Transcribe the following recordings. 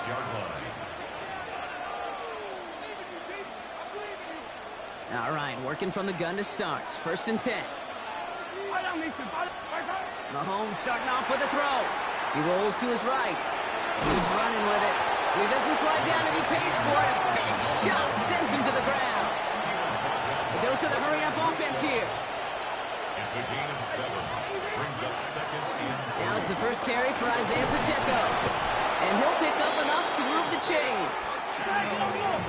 26-yard line. All right, working from the gun to start. 1st and 10. Mahomes starting off with a throw. He rolls to his right. He's running with it. He doesn't slide down and he pays for it. A big shot sends him to the ground. A dose of the hurry-up offense here. It's a gain of 7. Brings up 2nd and 3. Now it's the first carry for Isaiah Pacheco. And he'll pick up enough to move the chains.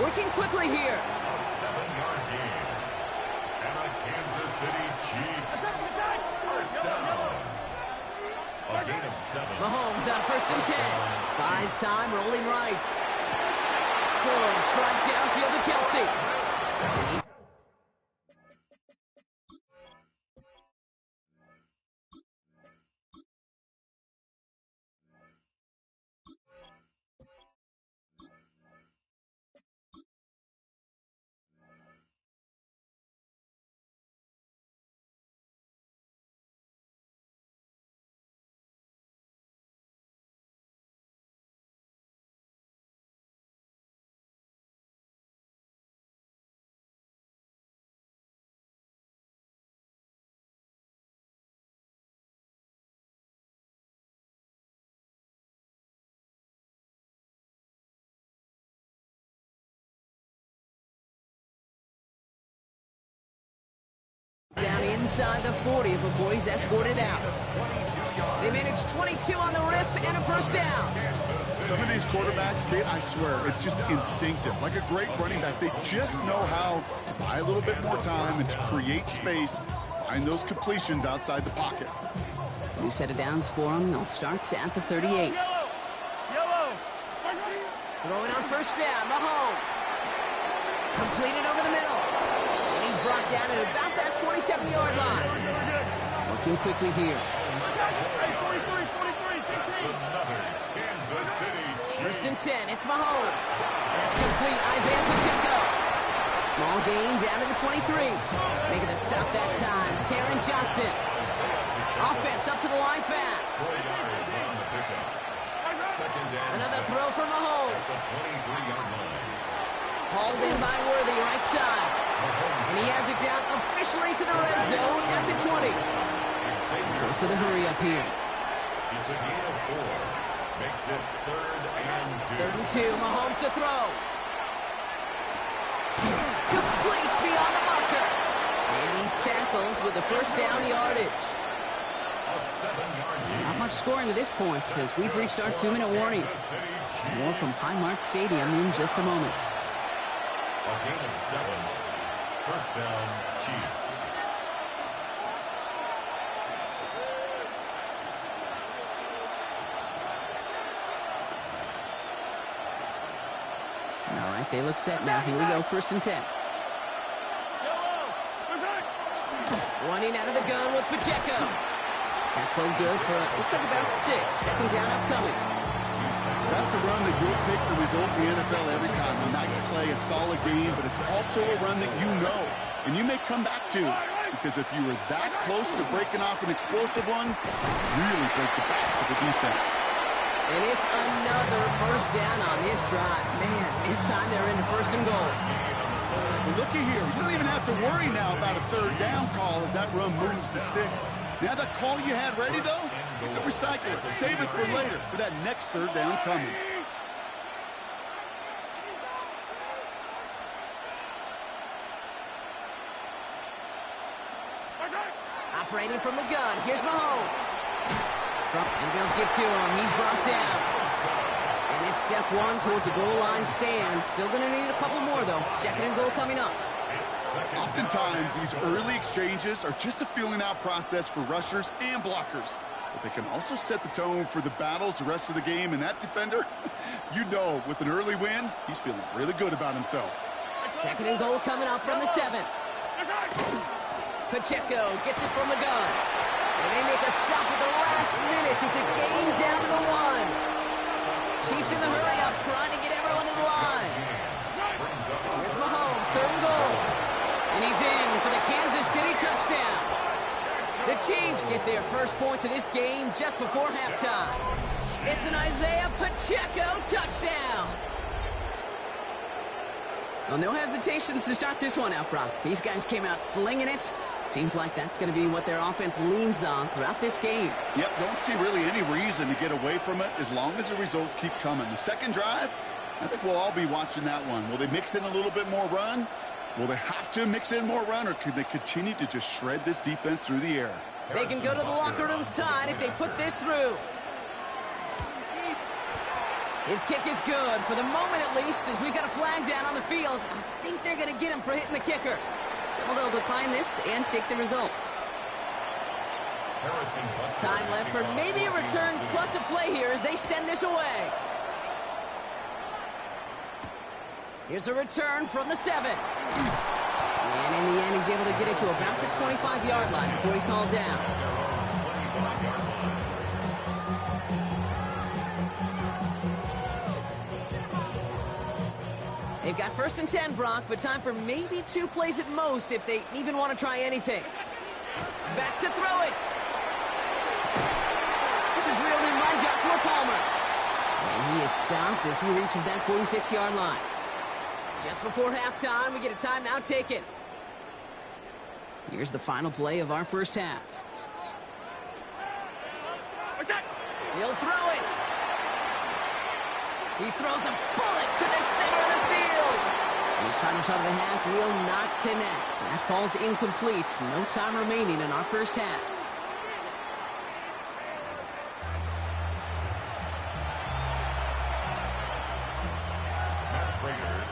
Working quickly here. A 7-yard gain. And a Kansas City Chiefs. First down. A gain of 7. Mahomes on 1st and 10. Buys time, rolling right. Good strike downfield to Kelsey. Down inside the 40 before he's escorted out. They managed 22 on the rip and a first down. Some of these quarterbacks, Kate, I swear, it's just instinctive. Like a great running back, they just know how to buy a little bit more time and to create space to find those completions outside the pocket. New set of downs for him. They'll start at the 38. Throwing on first down, Mahomes. Completed over the middle. And he's brought down at about that 27-yard line. Working quickly here. First and 10, it's Mahomes. That's complete, Isaiah Pacheco. Small gain down to the 23. Making the stop that time, Taron Johnson. Offense up to the line fast. Another throw for Mahomes. Hauled in by Worthy, right side. And he has it down officially to the red zone at the 20. Goes to the hurry up here. It's a gain of 4. Makes it 3rd and 2. 3rd and 2, Mahomes to throw. Complete beyond the marker. And he's tackled with the first down yardage. A 7-yard gain. Not much scoring to this point as we've reached our 2-minute warning. More from Highmark Stadium in just a moment. A gain of 7. First down, Chiefs. All right, they look set now. Here we go, 1st and 10. Running out of the gun with Pacheco. That played good for, looks like about 6. 2nd down upcoming. That's a run that you'll take the result in the NFL every time. A nice play, a solid game, but it's also a run that you know, and you may come back to. Because if you were that close to breaking off an explosive one, really break the backs of the defense. And it's another first down on this drive. Man, this time they're into 1st and goal. Well, looky here. You don't even have to worry now about a 3rd down call as that run moves the sticks. Now that call you had ready, though, you can recycle it. Save it for later, for that next 3rd down coming. Operating from the gun. Here's Mahomes. And Bills get to him. He's brought down. And it's step 1 towards a goal line stand. Still going to need a couple more, though. 2nd and goal coming up. Oftentimes, these early exchanges are just a feeling-out process for rushers and blockers. But they can also set the tone for the battles the rest of the game. And that defender, you know, with an early win, he's feeling really good about himself. 2nd and goal coming up from the 7. Pacheco gets it from the gun. And they make a stop at the last minute. It's a gain down to the 1. Chiefs in the hurry-up, trying to get everyone to the line. Here's Mahomes, 3rd and goal. And he's in for the Kansas City touchdown. The Chiefs get their first points of this game just before halftime. It's an Isaiah Pacheco touchdown. Well, no hesitations to start this one out, Brock. These guys came out slinging it. Seems like that's going to be what their offense leans on throughout this game. Yep, don't see really any reason to get away from it as long as the results keep coming. The second drive, I think we'll all be watching that one. Will they mix in a little bit more run? Will they have to mix in more run, or could they continue to just shred this defense through the air? They can go to the locker rooms tied if they put this through. His kick is good, for the moment at least, as we've got a flag down on the field. I think they're going to get him for hitting the kicker. So they'll decline this and take the results. Time left for maybe a return plus a play here as they send this away. Here's a return from the 7. And in the end, he's able to get it to about the 25-yard line before he's hauled down. They've got 1st and 10, Brock, but time for maybe 2 plays at most if they even want to try anything. Back to throw it. This is reeled in by Joshua Palmer. And he is stopped as he reaches that 46-yard line. Just before halftime, we get a timeout taken. Here's the final play of our first half. He'll throw it. He throws a bullet to the center of the field. And his final shot of the half will not connect. That falls incomplete. No time remaining in our first half.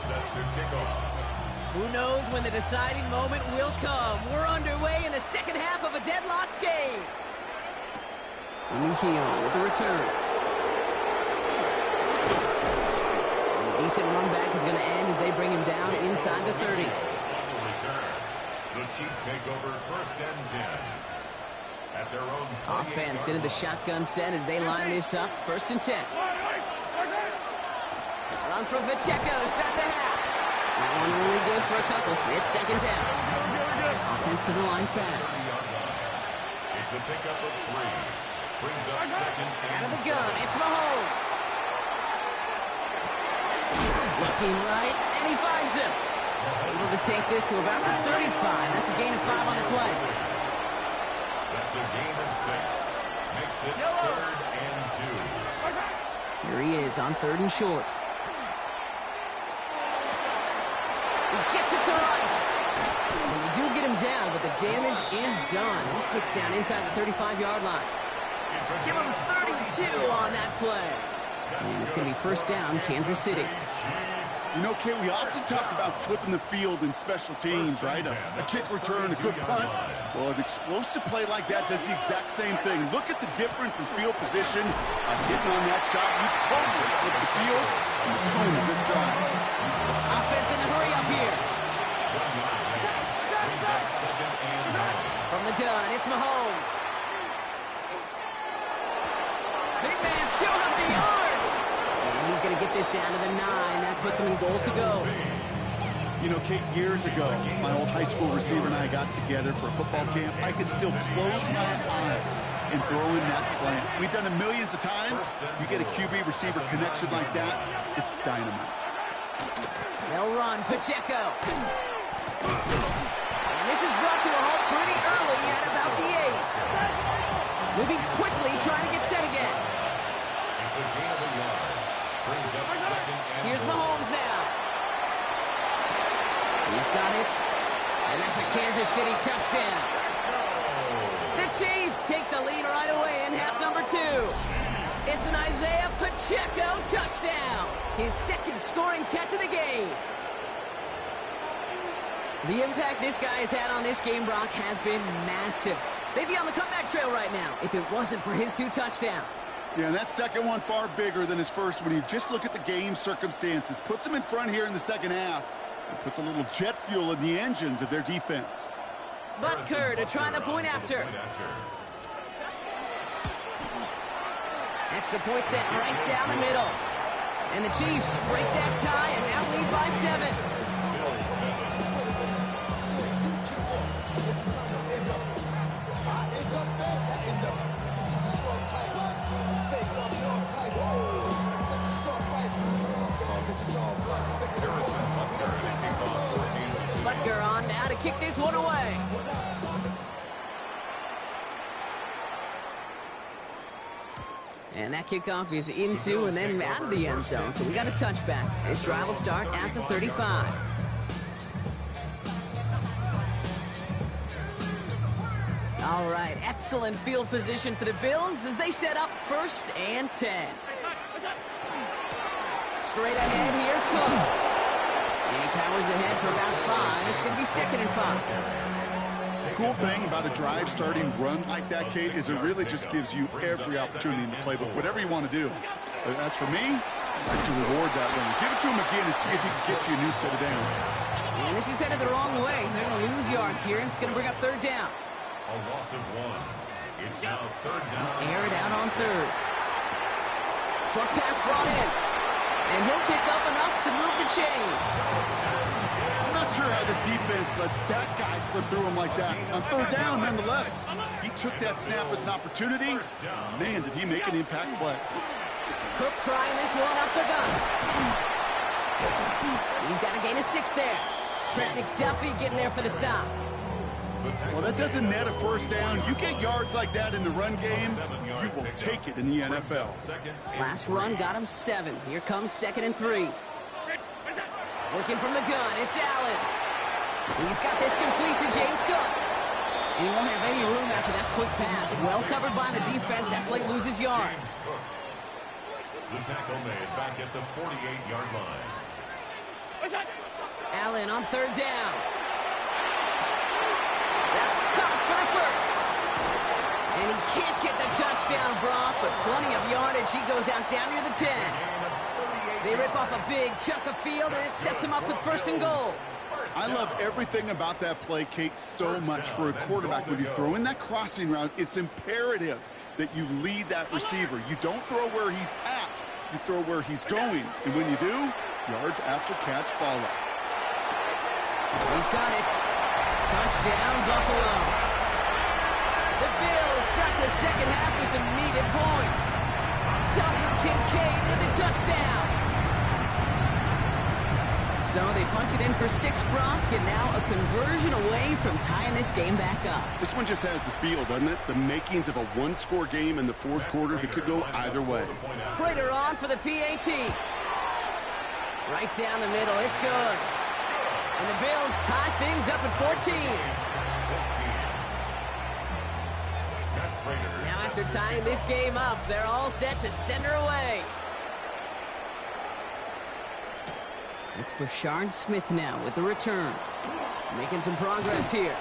Set to kick off. Who knows when the deciding moment will come. We're underway in the second half of a deadlocked game. Mihio with the return. And a decent run back is going to end as they bring him down inside the 30. The Chiefs take over 1st and 10. At their own Offense into the shotgun set as they line this up. 1st and 10. Run from Pacheco to start the half. That one really good for a couple. It's 2nd down. Offensive line fast. It's a pickup of 3. Brings up 2nd and out of the gun. It's Mahomes. Looking right, and he finds him. Able to take this to about the 35. That's a gain of 5 on the play. That's a gain of 6. Makes it 3rd and 2. Here he is on 3rd and short. He gets it to Rice. And they do get him down, but the damage is done. This gets down inside the 35-yard line. Give him 32 on that play. And it's going to be 1st down, Kansas City. You know, Kate, we often talk about flipping the field in special teams, right? A kick return, a good punt. Well, an explosive play like that does the exact same thing. Look at the difference in field position by hitting on that shot. You've totally flipped the field and the tone of this drive. Offense in the hurry up here. From the gun, it's Mahomes. Big man showing up the yards. And he's going to get this down to the 9. That puts him in goal to go. You know, Kate, years ago, my old high school receiver and I got together for a football camp. I could still close my eyes and throw in that slant. We've done it millions of times. You get a QB receiver connection like that, it's dynamite. They'll run, Pacheco. And this is brought to a halt pretty early at about the 8. Moving quickly, trying to get set again. It's a gain of a yard. Brings up 2nd and Here's Mahomes now. He's got it. And that's a Kansas City touchdown. The Chiefs take the lead right away in half number 2. It's an Isaiah Pacheco touchdown. His 2nd scoring catch of the game. The impact this guy has had on this game, Brock, has been massive. They'd be on the comeback trail right now if it wasn't for his 2 touchdowns. Yeah, and that second one far bigger than his first when you just look at the game circumstances. Puts him in front here in the second half. And puts a little jet fuel in the engines of their defense. Butker to try the point after. Extra point set right down the middle. And the Chiefs break that tie and now lead by 7. Harrison Butker kick this one away. And that kickoff is into and then out of the end zone. So we got a touchback. This drive will start at the 35. All right, excellent field position for the Bills as they set up 1st and 10. Straight ahead, here's Cook. And he powers ahead for about 5. It's going to be 2nd and 5. The cool thing about a drive starting run like that, Kate, is it really just gives you every opportunity in the playbook, whatever you want to do. But as for me, I like to reward that runner. Give it to him again and see if he can get you a new set of downs. And this is headed the wrong way. They're going to lose yards here, and it's going to bring up 3rd down. A loss of 1. It's now 3rd down. Air it out on 3rd. Short pass brought in. And he'll pick up enough to move the chains. I'm not sure how this defense let that guy slip through him like that. On 3rd down, nonetheless, he took that snap as an opportunity. Man, did he make an impact play. Cook trying this one up the gut. He's got a gain of 6 there. Trent McDuffie getting there for the stop. Well, that doesn't net a 1st down. You get yards like that in the run game, you will take it in the NFL. Last run got him 7. Here comes 2nd and 3. Working from the gun, it's Allen. He's got this complete to James Cook. And he won't have any room after that quick pass. Well covered by the defense. That play loses yards. The tackle made back at the 48-yard line. Allen on 3rd down. That's caught for the 1st. And he can't get the touchdown, Brock, but plenty of yardage. He goes out down near the 10. They rip off a big chunk of field, and it sets him up with 1st and goal. I love everything about that play, Kate, so much for a quarterback. When you throw in that crossing route, it's imperative that you lead that receiver. You don't throw where he's at, you throw where he's going. And when you do, yards after catch follow. He's got it. Touchdown, Buffalo. The Bills start the 2nd half with some needed points. Dalton Kincaid with a touchdown. So they punch it in for 6, Brock, and now a conversion away from tying this game back up. This one just has the feel, doesn't it? The makings of a 1-score game in the 4th quarter that could go either way. Prater on for the PAT. Right down the middle, it's good. And the Bills tie things up at 14. Now after tying this game up, they're all set to send her away. It's Brashard Smith now with the return. Making some progress here.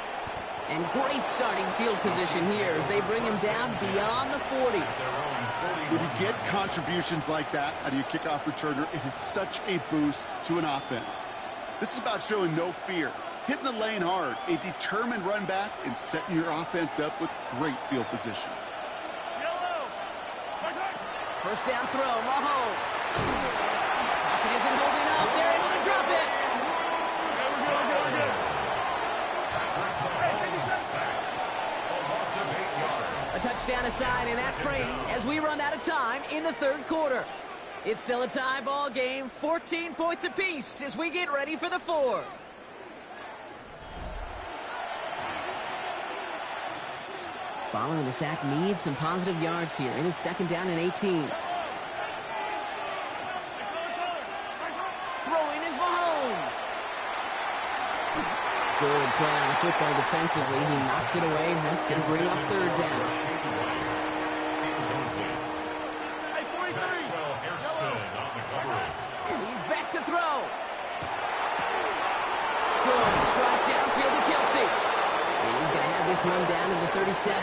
And great starting field position here as they bring him down beyond the 40. When you get contributions like that out of your kickoff returner, it is such a boost to an offense. This is about showing no fear, hitting the lane hard, a determined run back, and setting your offense up with great field position. 1st down throw, Mahomes. Pocket isn't holding up. They're able to drop it. A touchdown aside in that frame as we run out of time in the 3rd quarter. It's still a tie ball game, 14 points apiece as we get ready for the 4th. Following the sack needs some positive yards here. It is 2nd down and 18. Throwing is Mahomes. Good play on the football defensively. He knocks it away. That's going to bring up 3rd down. He's back to throw. Good strike downfield to Kelsey. And he's going to have this one down in the 37.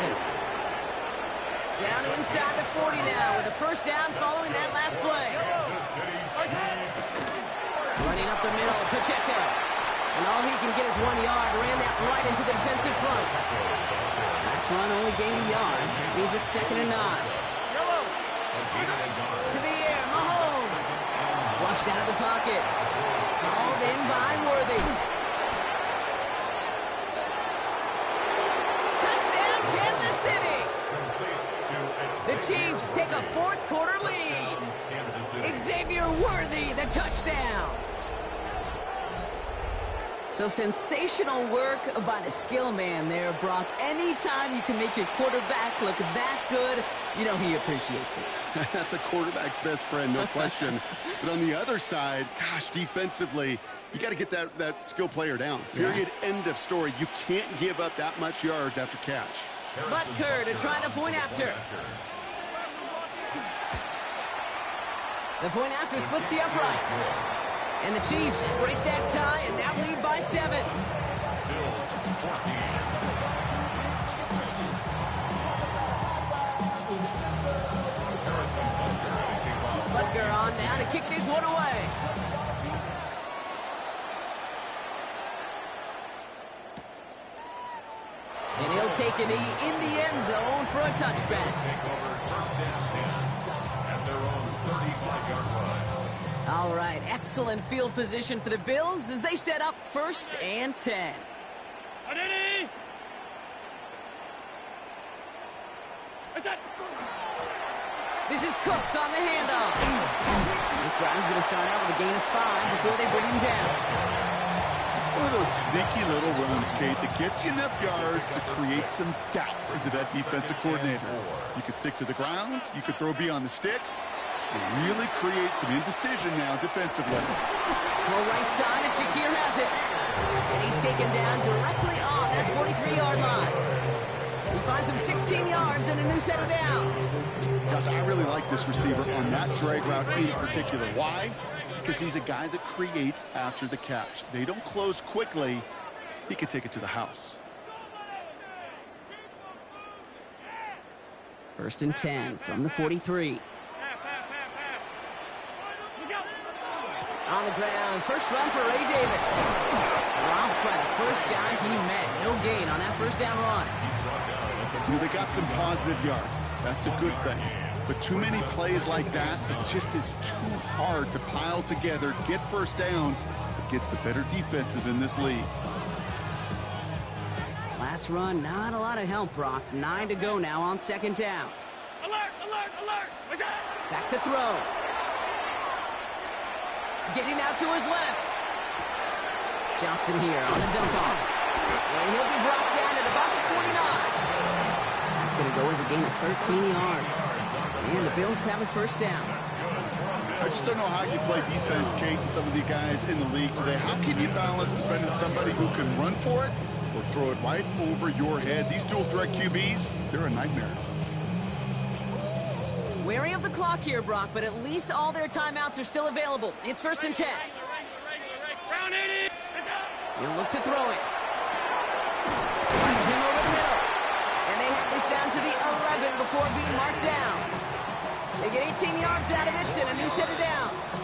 Down inside the 40 now with a 1st down following that last play. Running up the middle, Pacheco. And all he can get is 1 yard. Ran that right into the defensive front. Last run only gained a yard. That means it's 2nd and 9. To the air, Mahomes. Flushed out of the pocket. Called in by Worthy. Touchdown, Kansas City. The Chiefs take a 4th quarter lead. Xavier Worthy, the touchdown. So sensational work by the skill man there, Brock. Anytime you can make your quarterback look that good, you know he appreciates it. That's a quarterback's best friend, no question. But on the other side, gosh, defensively, you got to get that skill player down. Period, end of story. You can't give up that much yards after catch. Butker to try the point after. The point after splits the uprights. And the Chiefs break that tie and now lead by 7. Bills 14. Butker on now to kick this one away. And he'll take a knee in the end zone for a touchback. Take over first and 10 at their own 35-yard line. All right, excellent field position for the Bills as they set up first and 10. This is Cook on the handoff. This drive's going to start out with a gain of 5 before they bring him down. It's one of those sneaky little runs, Kate, that gets you enough yards to create some doubt into that defensive coordinator. You could stick to the ground. You could throw beyond the sticks. It really creates some indecision now defensively. Well, right side, and Shakir has it. And he's taken down directly on that 43-yard line. He finds him 16 yards and a new set of downs. Gosh, I really like this receiver on that drag route in particular. Why? Because he's a guy that creates after the catch. They don't close quickly. He could take it to the house. First and 10 from the 43. On the ground, first run for Ray Davis. Dropped by the first guy he met. No gain on that first down run. You know, they got some positive yards. That's a good thing. But too many plays like that, it just is too hard to pile together, get first downs. It gets the better defenses in this league. Last run, not a lot of help, Brock. 9 to go now on second down. Alert, alert, alert. Back to throw. Getting out to his left. Johnson here on the dump off. And he'll be brought down at about the 29. That's going to go as a gain of 13 yards. And the Bills have a first down. I just don't know how you play defense, Kate, and some of the guys in the league today. How can you balance defending somebody who can run for it or throw it right over your head? These dual threat QBs, they're a nightmare. Wary of the clock here, Brock, but at least all their timeouts are still available. It's first and 10. He'll look to throw it. Finds him over the middle. And they have this down to the 11 before being marked down. They get 18 yards out of it and a new set of downs.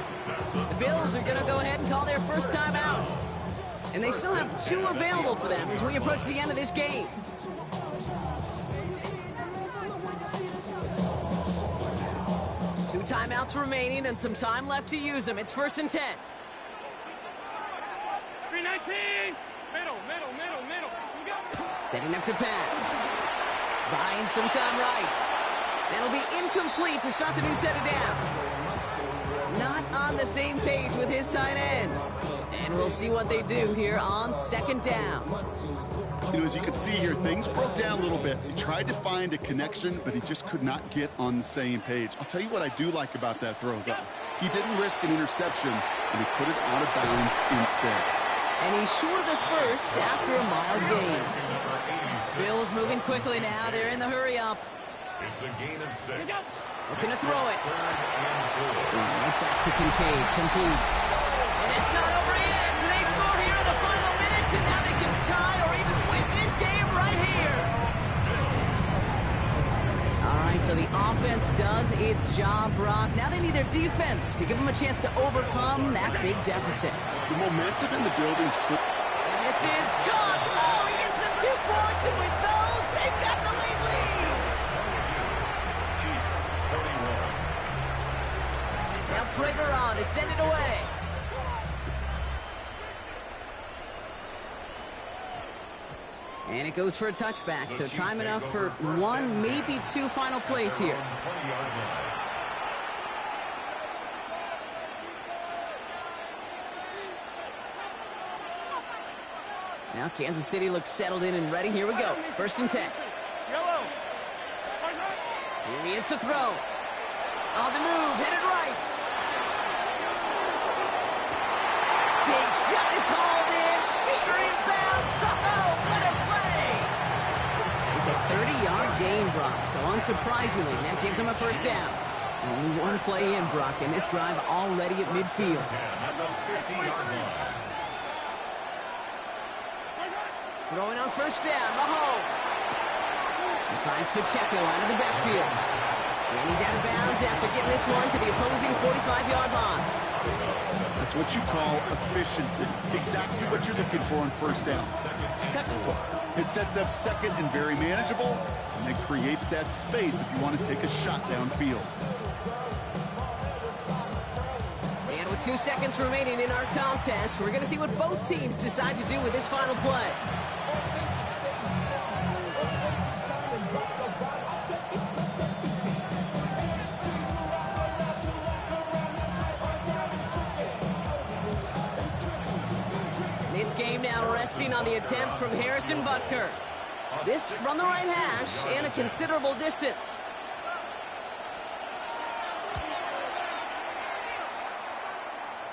The Bills are going to go ahead and call their first timeout. And they still have 2 available for them as we approach the end of this game. Two timeouts remaining and some time left to use them. It's first and 10. 319. Middle. Setting up to pass. Buying some time right. That'll be incomplete to start the new set of downs. Not on the same page with his tight end. And we'll see what they do here on second down. You know, as you can see here, things broke down a little bit. He tried to find a connection, but he just could not get on the same page. I'll tell you what I do like about that throw, though. He didn't risk an interception, and he put it out of bounds instead. And he's short of the first after a mile gain. Bills moving quickly now. They're in the hurry-up. It's a gain of 6. Looking to throw it. Right back to Kincaid. Complete. And it's not over yet. They score here in the final minutes, and now they can tie or even win this game right here. All right, so the offense does its job, Brock. Now they need their defense to give them a chance to overcome that big deficit. The momentum in the building's clear. And this is caught. Oh, he gets them 2 points, and with those, they've got the lead. Chiefs 31. Now Prager on to send it away. And it goes for a touchback, so time enough for 1, maybe 2 final plays here. 20-yard line. Now Kansas City looks settled in and ready. Here we go. 1st and 10. Yellow. Here he is to throw. On the move, hit it right. Big shot is hauled in. Feet are inbounds. Oh, what a play! It's a 30-yard gain, Brock. So unsurprisingly, that gives him a 1st down. Only one play in, Brock, and this drive already at midfield. At the 50-yard line. Throwing on 1st down, Mahomes. He finds Pacheco out of the backfield. And he's out of bounds after getting this one to the opposing 45-yard line. That's what you call efficiency. Exactly what you're looking for on 1st down. Textbook. It sets up 2nd and very manageable, and it creates that space if you want to take a shot downfield. And with 2 seconds remaining in our contest, we're going to see what both teams decide to do with this final play. This game now resting on the attempt from Harrison Butker. This from the right hash and a considerable distance.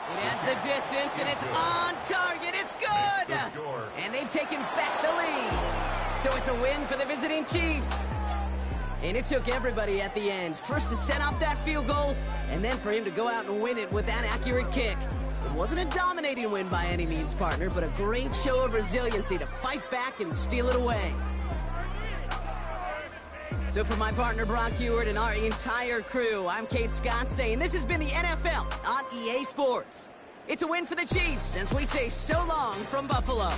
It has the distance, and it's on target. It's good! And they've taken back the lead. So it's a win for the visiting Chiefs. And it took everybody at the end. First to set up that field goal, and then for him to go out and win it with that accurate kick. It wasn't a dominating win by any means, partner, but a great show of resiliency to fight back and steal it away. So for my partner Brock Heward and our entire crew, I'm Kate Scott saying this has been the NFL on EA Sports. It's a win for the Chiefs as we say so long from Buffalo.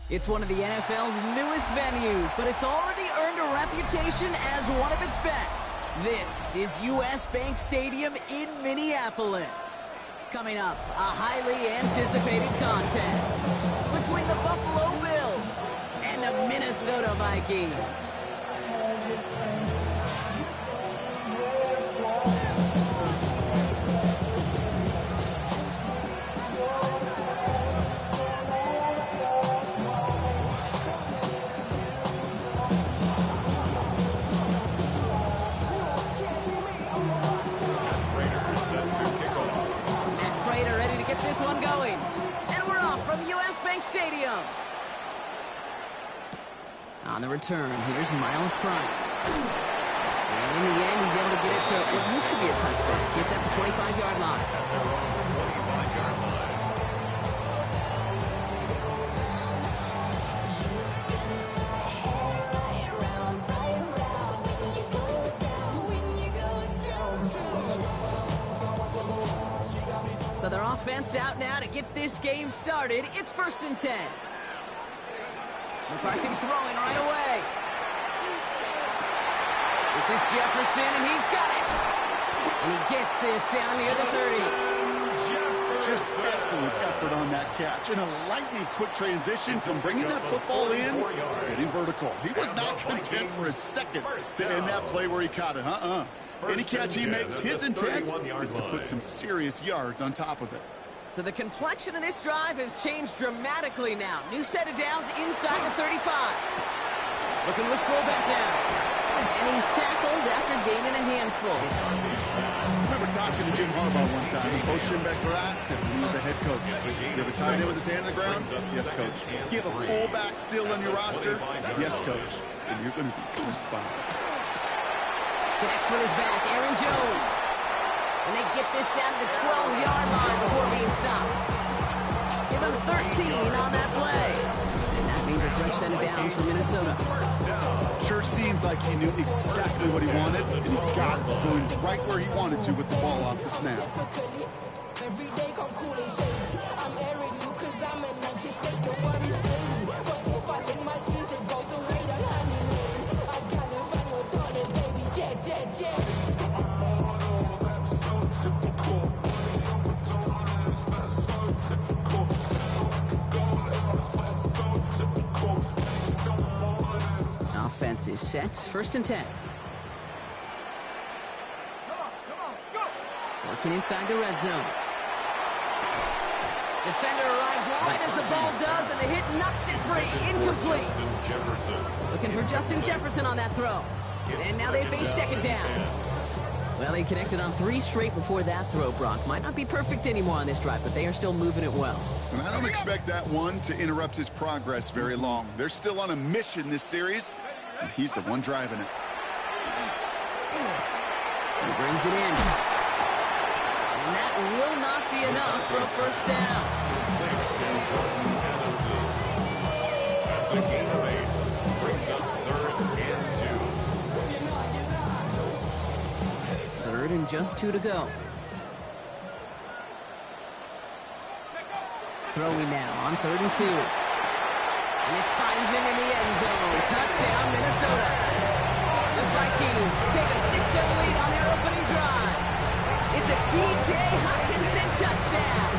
It's one of the NFL's newest venues, but it's already earned a reputation as one of its best. This is US Bank Stadium in Minneapolis. Coming up, a highly anticipated contest between the Buffalo Bills and the Minnesota Vikings. On the return, here's Miles Price. And in the end, he's able to get it to what used to be a touchback. Gets at the 25-yard line. At their own 25-yard line. So their offense out now to get this game started. It's 1st and 10. McCarthy throwing right away. This is Jefferson, and he's got it. And he gets this down near the 30. Just excellent effort on that catch. And a lightning quick transition from bringing that football in to getting vertical. He was not content for a second to end that play where he caught it. Any catch he makes, his intent is to put some serious yards on top of it. So the complexion of this drive has changed dramatically now. New set of downs inside the 35. Looking to his fullback now. And he's tackled after gaining a handful. I remember talking to Jim Harbaugh one time. Coach Schembechler asked him when he was a head coach, you ever tight end with his hand on the ground? Yes, coach. You have a fullback still on your roster? Yes, coach. And you're going to be just fine. Connects with his back, Aaron Jones. And they get this down to the 12-yard line before being stopped. Give him 13 on that play. And that means a fresh set of downs for Minnesota. Sure seems like he knew exactly what he wanted, and he got it going right where he wanted to with the ball off the snap. Offense is set. 1st and 10. Working inside the red zone. Defender arrives right as the ball does, and the hit knocks it free. Incomplete. Looking for Justin Jefferson on that throw. And now they face 2nd down. Well, they connected on 3 straight before that throw, Brock. Might not be perfect anymore on this drive, but they are still moving it well. And I don't expect that one to interrupt his progress very long. They're still on a mission this series, and he's the one driving it. He brings it in. And that will not be enough for a 1st down. That's a gain of 8. Brings up 3rd and 2. 3rd and just 2 to go. Throwing now on 3rd and 2. And this finds him in the end zone. Touchdown, Minnesota. The Vikings take a 6-0 lead on their opening drive. It's a T.J. Hockenson touchdown.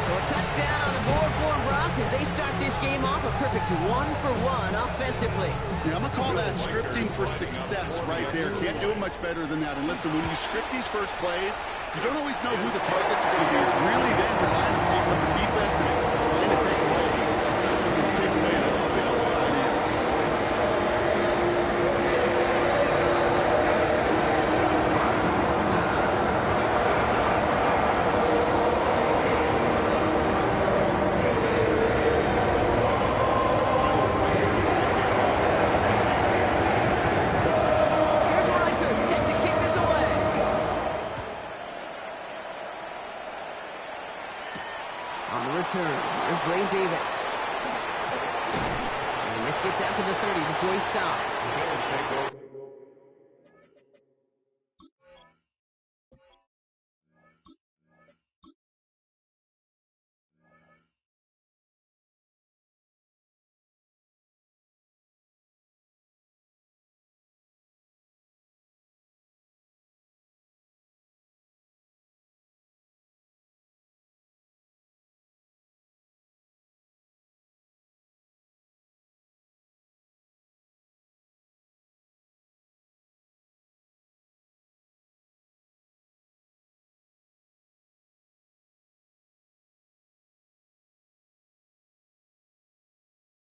So a touchdown on the board for them, Brock, as they start this game off a perfect 1-for-1 offensively. Yeah, I'm going to call that scripting for success right there. Can't do it much better than that. And listen, when you script these first plays, you don't always know who the targets are going to be. It's really then relying upon what the defense is trying to take away. Take away the tight end. Here's Ray Davis. And this gets out to the 30 before he stops.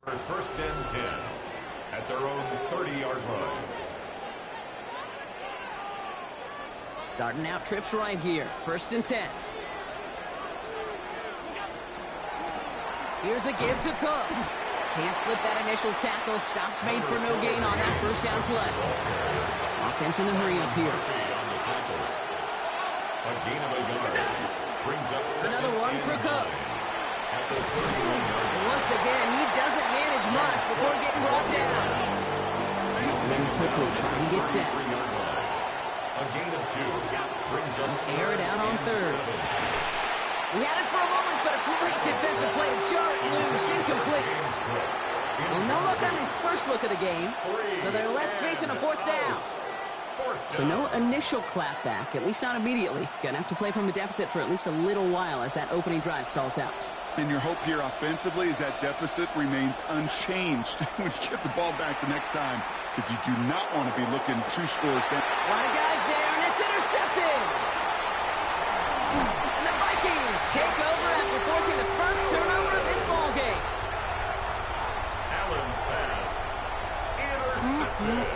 For 1st and 10 at their own 30-yard line. Starting out trips right here. 1st and 10. Here's a give to Cook. Can't slip that initial tackle. Stops made for no gain on that first down play. Offense in the hurry up here. A gain of a yard. Brings up Another one for Cook. at the 31-yard line. Once again, he doesn't manage much before getting brought down. Running quickly, trying to get set. A gain of 2. Brings up Air it out on third. He had it for a moment, but a great defensive play to jar it loose. Incomplete. Well, no look on his first look of the game, so they're left facing a fourth down. So no initial clapback, at least not immediately. Gonna have to play from a deficit for at least a little while as that opening drive stalls out. And your hope here offensively is that deficit remains unchanged when you get the ball back the next time, because you do not want to be looking 2 scores down. A lot of guys there, and it's intercepted. And the Vikings take over after forcing the first turnover of this ball game. Allen's pass. Intercepted.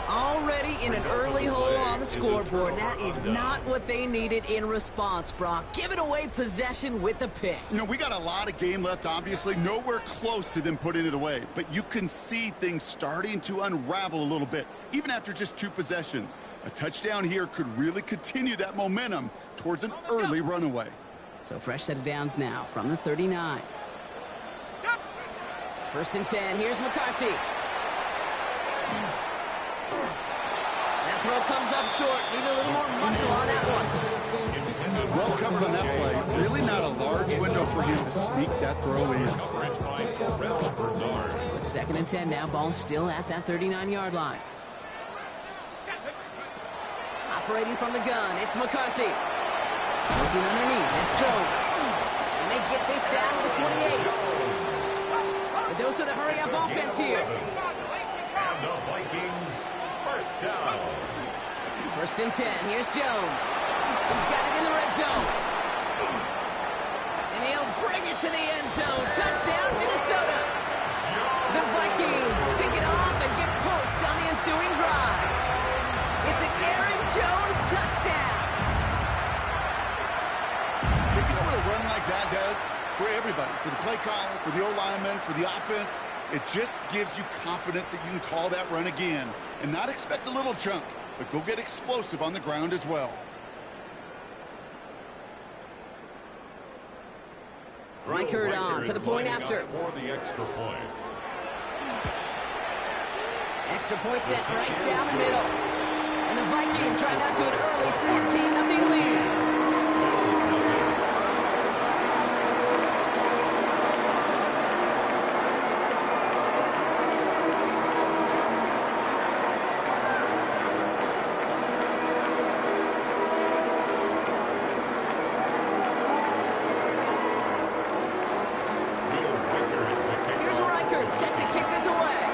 Already in an early hole on the scoreboard. That is not what they needed in response, Brock. Giving away possession with the pick. You know, we got a lot of game left, obviously. Nowhere close to them putting it away. But you can see things starting to unravel a little bit, even after just 2 possessions. A touchdown here could really continue that momentum towards an early runaway. So fresh set of downs now from the 39. First and 10. Here's McCarthy. That throw comes up short. Need a little more muscle on that one. Well covered on that play. Really not a large window for him to sneak that throw in. So it's 2nd and 10 now. Ball still at that 39-yard line. Operating from the gun, it's McCarthy. Looking underneath, it's Jones. And they get this down to the 28. The dose of the hurry-up offense here. And the Vikings first down. First and 10, here's Jones. He's got it in the red zone. And he'll bring it to the end zone. Touchdown, Minnesota. The Vikings pick it off and get points on the ensuing drive. It's an Aaron Jones touchdown. You know what a run like that does for everybody, for the play caller, for the O-lineman, for the offense? It just gives you confidence that you can call that run again and not expect a little chunk, but go get explosive on the ground as well. Reichert on for the point after. For the extra point. Extra point set right down the middle. And the Vikings drive out to an early 14-0 lead. Here's Reichert set to kick this away.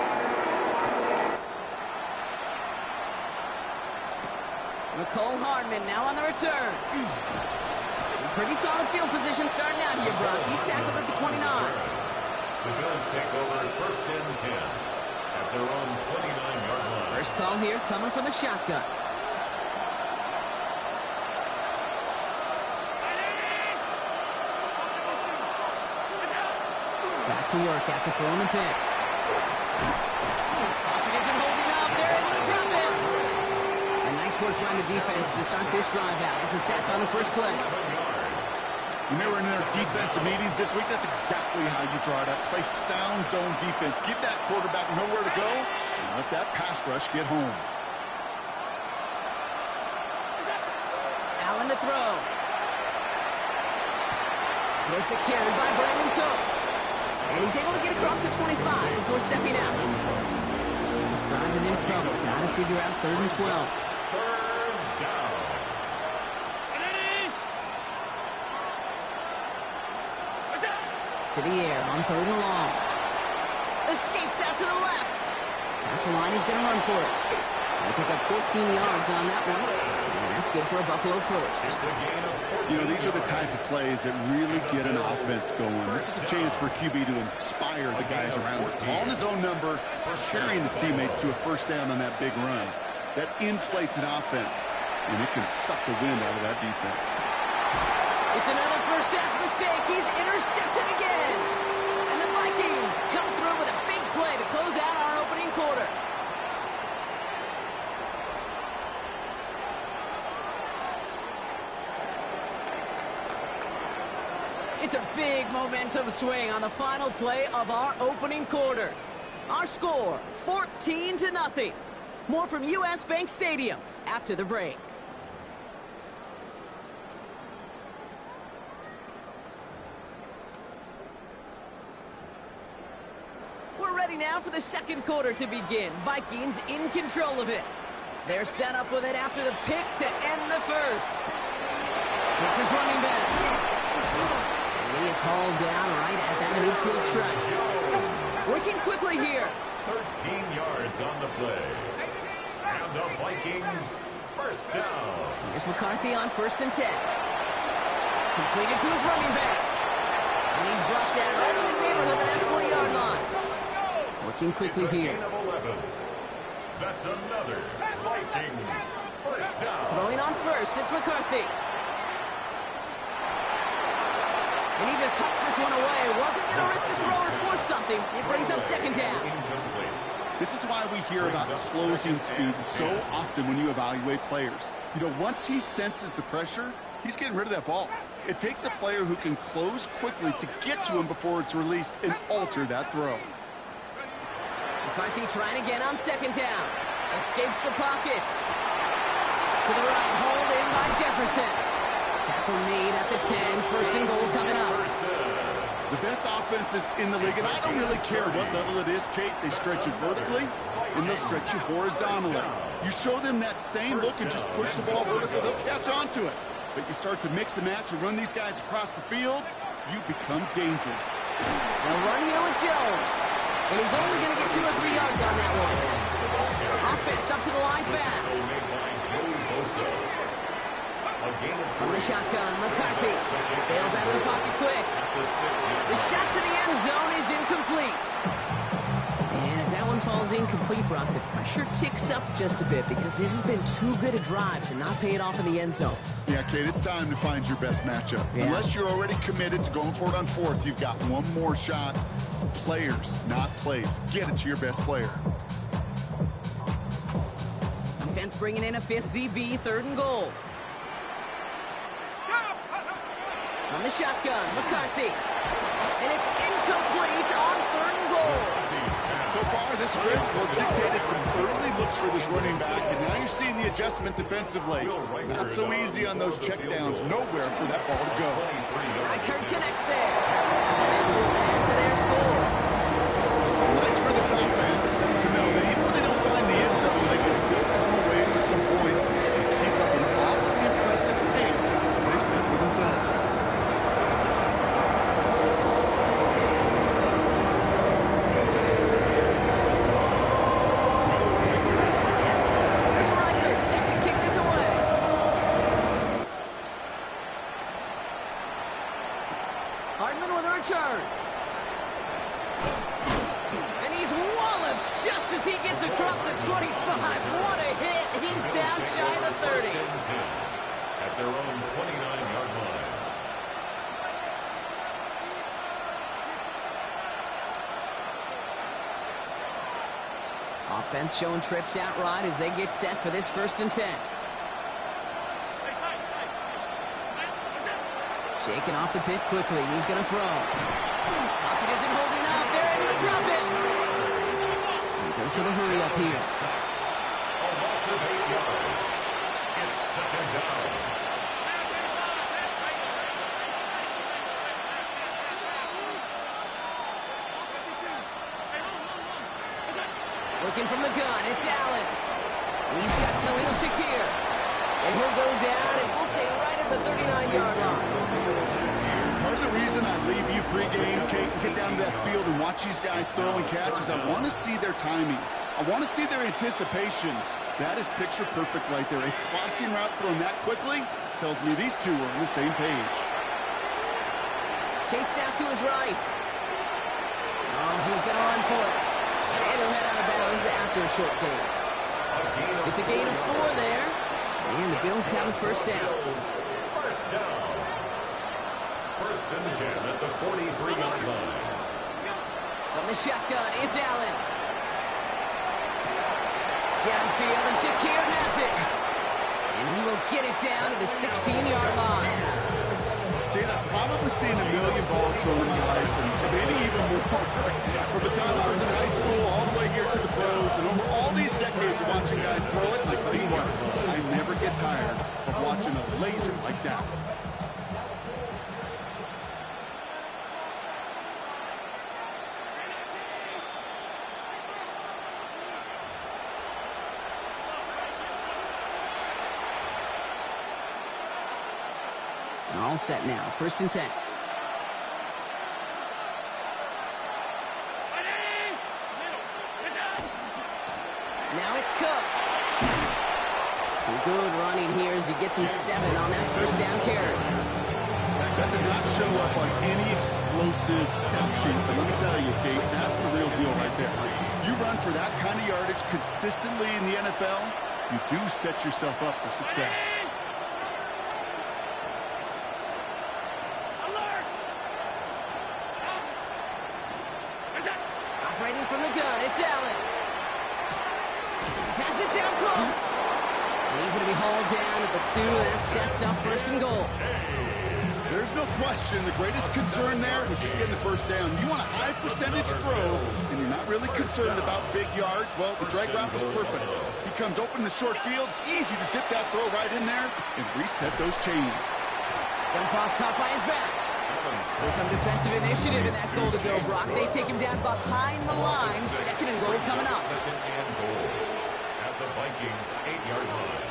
Nicole Hardman now on the return. Pretty solid field position starting out here, Brock. He's tackled at the 29. The Bills take over 1st and 10 at their own 29-yard line. First call here coming from the shotgun. Back to work after throwing the pick. Pocket isn't holding up. They're able to drop him. A nice work by the defense to start this drive out. It's a sack on the first play. When they were in their defensive meetings this week, that's exactly how you draw it up. Play sound zone defense. Give that quarterback nowhere to go and let that pass rush get home. Allen to throw. They're secured by Brandon Cooks. And he's able to get across the 25 before stepping out. This drive is in trouble. Got to figure out 3rd and 12. Third down. To the air on 3rd and long. Escapes out to the left. Past the line, he's going to run for it. They pick up 14 yards on that one. And that's good for a Buffalo first. It's a gain of 14 You know, these are the type of plays that really get an offense going. This is a chance for QB to inspire the guys around him. Calling his own number, carrying his teammates to a first down on that big run. That inflates an offense, and it can suck the wind out of that defense. It's another first half mistake. He's intercepted again. And the Vikings come through with a It's a big momentum swing on the final play of our opening quarter. Our score, 14-0. More from US Bank Stadium after the break. We're ready now for the second quarter to begin. Vikings in control of it. They're set up with it after the pick to end the first. It's his running back. And he is hauled down right at that midfield stripe. Working quickly here. 13 yards on the play. And the Vikings first down. Here's McCarthy on 1st and 10. Completed to his running back. And he's brought down right in the neighborhood of that 40-yard line. Working quickly here. Gain of 11. That's another Vikings first down. Throwing on 1st, it's McCarthy. And he just hucks this one away. Wasn't going to risk a throw or force something. It brings up 2nd down. Incomplete. This is why we hear about closing speed so often when you evaluate players. You know, once he senses the pressure, he's getting rid of that ball. It takes a player who can close quickly to get to him before it's released and alter that throw. McCarthy trying again on 2nd down. Escapes the pocket. To the right, hauled in by Jefferson. Tackle made at the 10. 1st and goal coming up. The best offenses in the league, and I don't really care what level it is, Kate. They stretch you vertically, and they'll stretch you horizontally. You show them that same look and just push the ball vertical, they'll catch on to it. But you start to mix and match and run these guys across the field, you become dangerous. They'll run here with Jones. And he's only going to get 2 or 3 yards on that one. Offense up to the line fast. From the shotgun, McCarthy bails out of the pocket quick. The shot to the end zone is incomplete. And as that one falls incomplete, Brock, the pressure ticks up just a bit because this has been too good a drive to not pay it off in the end zone. Yeah, Kate, it's time to find your best matchup. Yeah. Unless you're already committed to going for it on 4th, you've got one more shot. Players, not plays. Get it to your best player. Defense bringing in a 5th DB, 3rd and goal. From the shotgun, McCarthy. And it's incomplete on 3rd and goal. So far, this script has dictated some early looks for this running back, and now you're seeing the adjustment defensively. Not so easy on those checkdowns. Nowhere for that ball to go. Reichert connects there. And that will add to their score. Nice for this offense to know that even when they don't find the end zone, they can still come away with some points and keep up an awfully impressive pace they've set for themselves. There's Reichert set to kick this away. Hardman with a return. And he's walloped just as he gets across the 25. What a hit. He's down shy of the 30. At their own 29-yard line. Offense showing trips out right as they get set for this 1st and 10. Shaking off the pit quickly. He's going to throw. Pocket isn't holding up. They're able to drop it. He does the hurry up here. A loss of 8 yards. It's 2nd down. Looking from the gun, it's Allen. He's got Khalil Shakir. And he'll go down, and we'll say right at the 39-yard line. Part of the reason I leave you pregame, Kate, and get down to that field and watch these guys throw and catch is I want to see their timing. I want to see their anticipation. That is picture perfect right there. A crossing route thrown that quickly tells me these two are on the same page. Chased out to his right. Oh, he's going to run for it. And he'll head out of bounds after a short gain. It's a gain of 4 there. And the Bills have a 1st down. First down. 1st and 10 at the 43-yard line. From the shotgun, it's Allen. Downfield, and Shakir has it. And he will get it down to the 16-yard line. Kate, I've probably seen a million balls thrown in my life, and maybe even more. From the time I was in high school all the way here to the pros, and over all these decades of watching guys throw it, I tell you what, I never get tired of watching a laser like that. All set now. 1st and 10. Now it's Cook. Some good running here as he gets him 7 on that 1st down carry. That does not show up on any explosive stat sheet, but let me tell you, Kate, that's the real deal right there. You run for that kind of yardage consistently in the NFL, you do set yourself up for success. Operating from the gun, it's Allen. Pass it down close. And he's going to be hauled down at the 2. That sets up 1st and goal. There's no question the greatest concern there is just getting the 1st down. You want a high percentage throw, and you're not really concerned about big yards. Well, the drag route was perfect. He comes open in the short field. It's easy to zip that throw right in there and reset those chains. Jump off caught by his back. So some defensive initiative in that goal to go, Brock. They take him down behind the line. 2nd and goal coming up. 2nd and goal at the Vikings 8-yard line.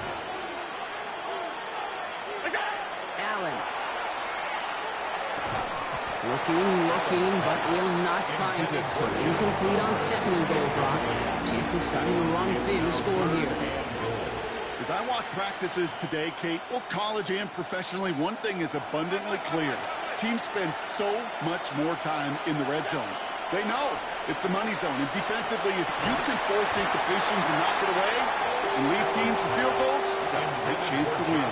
Allen. Looking, but will not find it. So incomplete on 2nd and goal, Brock. Chances starting to run thin to score here. As I watch practices today, Kate, both college and professionally, one thing is abundantly clear. Teams spend so much more time in the red zone. They know it's the money zone. And defensively, if you can force incompletions and knock it away and leave teams for field goals, you got a great chance to win.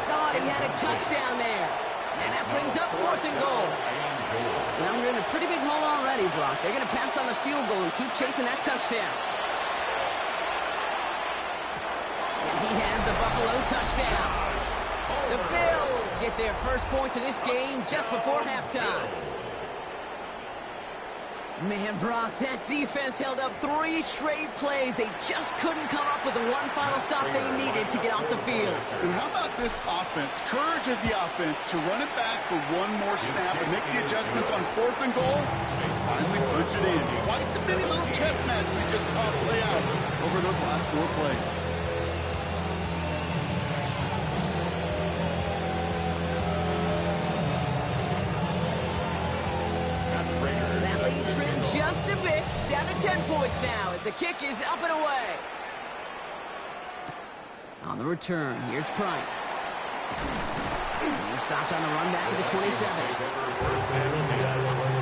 Thought he had a touchdown there. And that brings up 4th and goal. Now we're in a pretty big hole already, Brock. They're going to pass on the field goal and keep chasing that touchdown. And he has the Buffalo touchdown. The Bills get their 1st points of this game just before halftime. Man, Brock, that defense held up 3 straight plays. They just couldn't come up with the one final stop they needed to get off the field. And how about this offense? Courage of the offense to run it back for one more snap and make the adjustments on 4th and goal. They finally punch it in. Quite the mini little chess match we just saw play out over those last 4 plays. Just a bit, down to 10 points now as the kick is up and away. On the return, here's Price. He's stopped on the run back at the 27.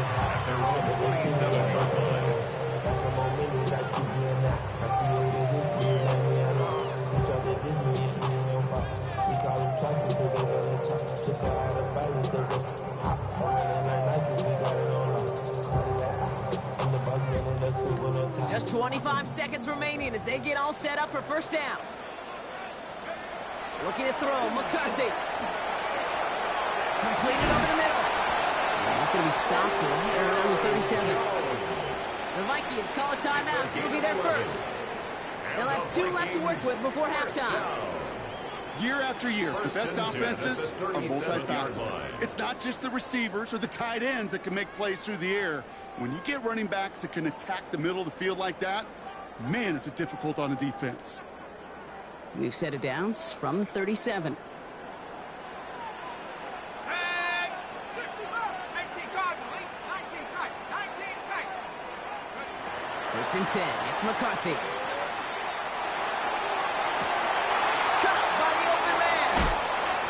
At their own 27-yard line. Just 25 seconds remaining as they get all set up for 1st down. Looking to throw, McCarthy. Completed over the middle. And he's going to be stopped right around the 37. The Vikings call a timeout. It'll be their 1st. They'll have 2 left to work with before halftime. Year after year, the best offenses are multifaceted. It's not just the receivers or the tight ends that can make plays through the air. When you get running backs that can attack the middle of the field like that, man, is it difficult on a defense. We've set it down from the 37. First and 10, it's McCarthy. Cut by the open man.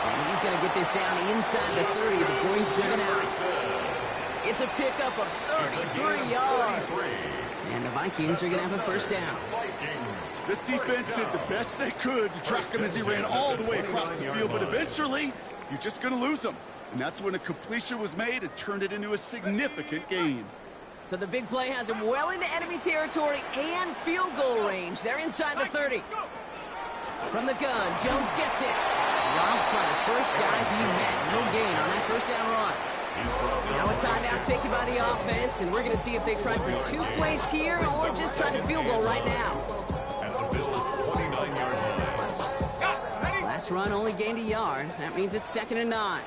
And he's going to get this down inside the 30 before he's driven out. It's a pickup of 33 yards. And the Vikings are going to have a 1st down. This defense did the best they could to track him as he ran all the way across the field, but eventually, you're just going to lose him. And that's when a completion was made and turned it into a significant gain. So the big play has him well into enemy territory and field goal range. They're inside the 30. From the gun, Jones gets it. Robbed by the first guy he met. No gain on that first down run. Now a timeout taken by the offense, and we're going to see if they try for 2 plays here or just try to field goal right now. At the Bills' 29-yard line. Last run only gained a yard. That means it's 2nd and 9.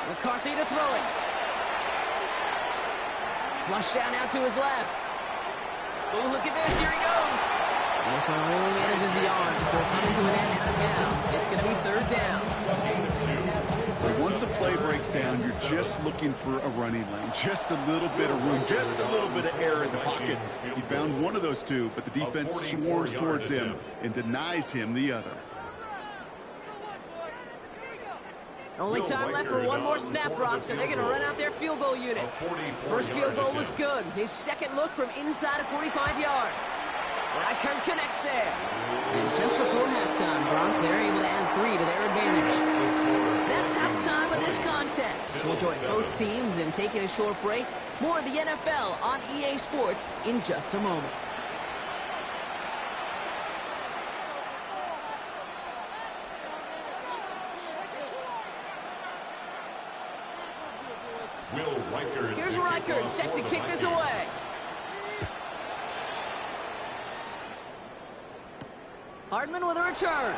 McCarthy to throw it. Flush down out to his left. Oh, look at this. Here he goes. And this one only manages a yard before coming to an end out of bounds. It's going to be 3rd down. But once a play breaks down, you're just looking for a running lane. Just a little bit of room, just a little bit of air in the pocket. He found one of those two, but the defense swarms towards him and denies him the other. Only time left for one more snap, Brock, so they're going to run out their field goal unit. First field goal was good. His second look from inside of 45 yards. Reichert connects there. And just before halftime, Brock, they're able to add 3 to their advantage. That's halftime of this contest. We'll join both teams in taking a short break. More of the NFL on EA Sports in just a moment. Here's Reichert set to kick this away. Hardman with a return.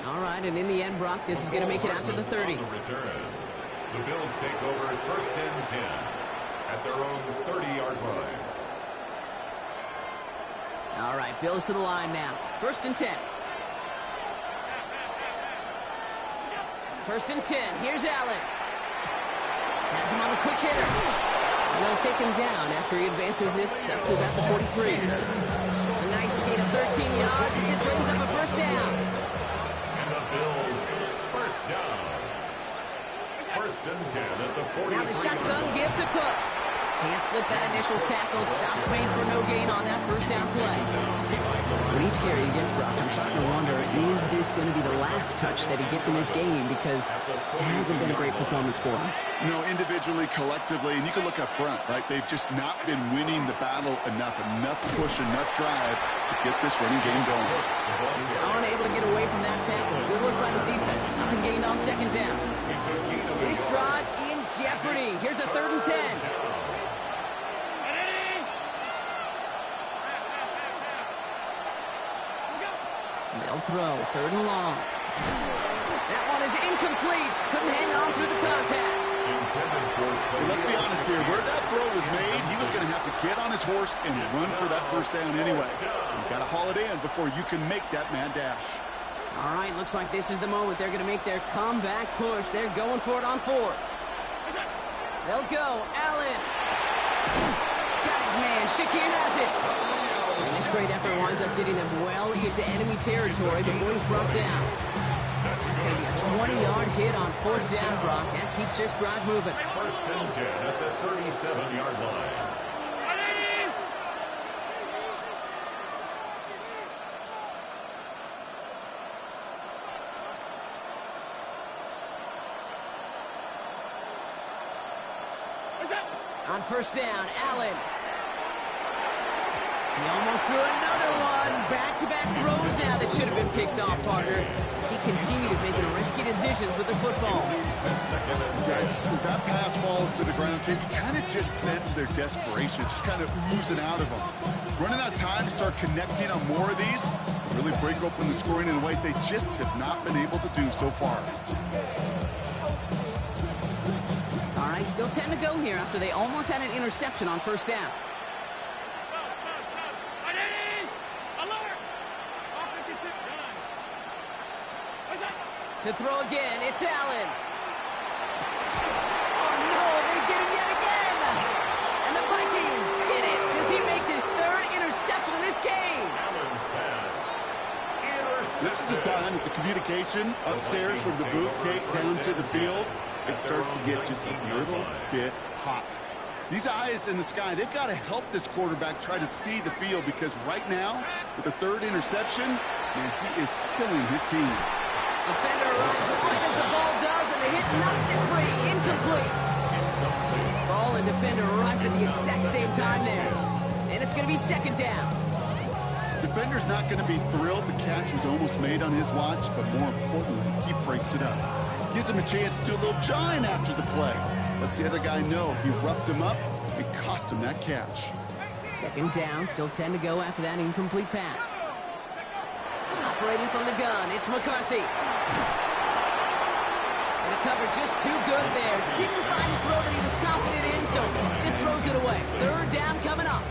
All right, and in the end, Brock, this is going to make it out to the 30. The Bills take over 1st and 10 at their own 30-yard line. All right, Bills to the line now. 1st and 10. 1st and 10. Here's Allen. Has him on the quick hitter. And they'll take him down after he advances this up to about the 43. A nice gain of 13 yards as it brings up a 1st down. And the Bills, 1st down. 1st and 10 at the 43. Now the shotgun give to Cook. Can't slip that initial tackle. Stops made for no gain on that 1st down play. With each carry he gets, Brock, I'm starting to wonder, is this going to be the last touch that he gets in this game? Because it hasn't been a great performance for him. You know, individually, collectively, and you can look up front, right? They've just not been winning the battle enough push, enough drive to get this running game going. He's unable to get away from that tackle. Good work by the defense. Nothing gained on 2nd down. This drive in jeopardy. Here's a 3rd and 10. They'll throw, 3rd and long. That one is incomplete. Couldn't hang on through the contact. Well, let's be honest here. Where that throw was made, he was going to have to get on his horse and run for that 1st down anyway. You've got to haul it in before you can make that mad dash. All right, looks like this is the moment they're going to make their comeback push. They're going for it on 4th. They'll go. Allen. Got his man. Shakir has it. And this great effort winds up getting them well into enemy territory before he's brought down. It's going to be a 20-yard hit on 4th down, Brock. That keeps this drive moving. 1st and 10 at the 37-yard line. On 1st down, Allen. He almost threw another one. Back-to-back throws now that should have been picked off, partner. As he continues making risky decisions with the football. Yes, as that pass falls to the ground, you kind of just sense their desperation, just kind of oozing out of them. Running out of time to start connecting on more of these, really break open the scoring in a way they just have not been able to do so far. All right, still 10 to go here after they almost had an interception on 1st down. To throw again, it's Allen. Oh no, they get him yet again. And the Vikings get it as he makes his 3rd interception in this game. This is a time that the communication upstairs from the booth down to the field, it starts to get just a little bit hot. These eyes in the sky, they've got to help this quarterback try to see the field, because right now, with the 3rd interception, man, he is killing his team. Defender arrives right as the ball does, and the hit's not Ball and defender arrived at the exact same time there. And it's going to be second down. Defender's not going to be thrilled the catch was almost made on his watch, but more importantly, he breaks it up. Gives him a chance to do a little jawing after the play. Lets the other guy know he roughed him up and cost him that catch. Second down, still 10 to go after that incomplete pass. Operating from the gun, it's McCarthy. And the cover just too good there. Didn't find the throw that he was confident in, so just throws it away. Third down coming up.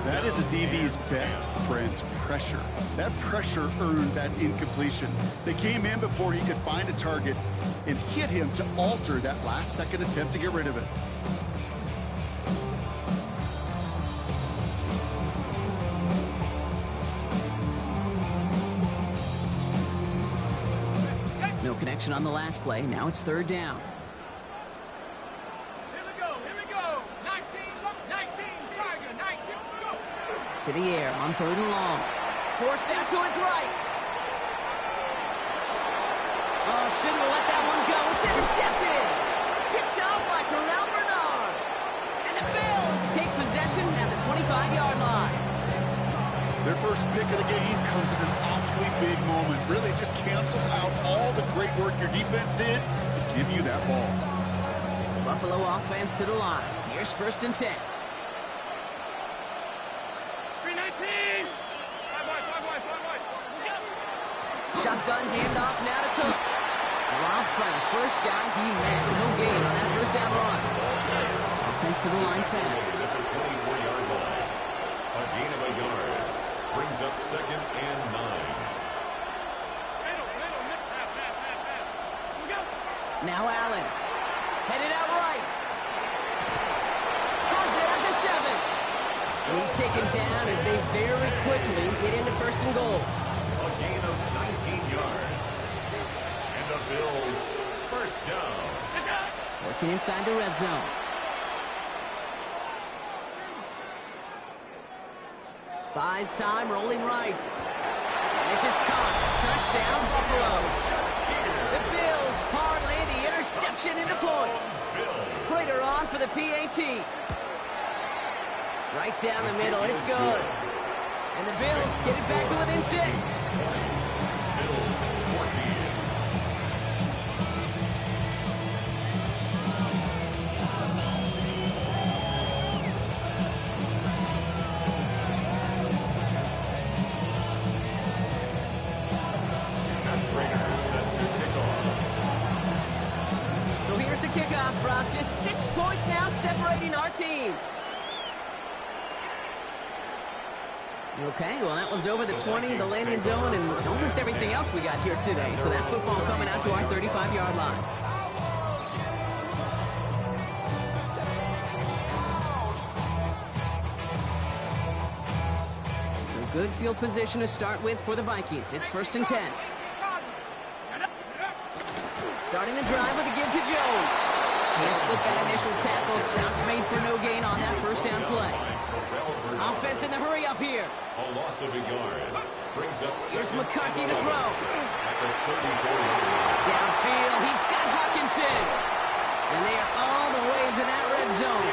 That is a DB's best friend, pressure. That pressure earned that incompletion. They came in before he could find a target and hit him to alter that last-second attempt to get rid of it. No connection on the last play. Now it's third down. Here we go. 19, Tiger, 19, go. To the air on third and long. Forced out to his right. Oh, shouldn't have let that one go. It's intercepted. Picked off by Terrell Bernard. And the Bills take possession at the 25-yard line. Their first pick of the game comes at an awfully big moment. Really just cancels out all the great work your defense did to give you that ball. Buffalo offense to the line. Here's first and 10. 319. Five wide. Shotgun handoff now to Cook. Dropped by the first guy he met. No gain on that first down run. Offense to the line fast. At the 24-yard line. A gain of a yard. Brings up second and 9. Now Allen. Headed out right. Has it at the 7. And he's taken down as they very quickly get into first and goal. A gain of 19 yards. And the Bills first down. Working inside the red zone. Buys time, rolling right. And this is Cox. Touchdown, Buffalo. The Bills parlay the interception into points. Prater on for the PAT. Right down the middle, it's good. And the Bills get it back to within 6. Bills 14. So here's the kickoff, Brock. Just 6 points now separating our teams. Okay, well, that one's over the 20, the landing zone, and almost everything else we got here today. So that football coming out to our 35-yard line. So good field position to start with for the Vikings. It's first and 10. Starting the drive with a give to Jones. Can't slip that initial tackle. Stops made for no gain on that first down play. Offense in the hurry up here. A loss of a yard. Brings up Here's McCarthy to throw. at the 34-yard line. Downfield, he's got Hawkinson. And they are all the way into that red zone.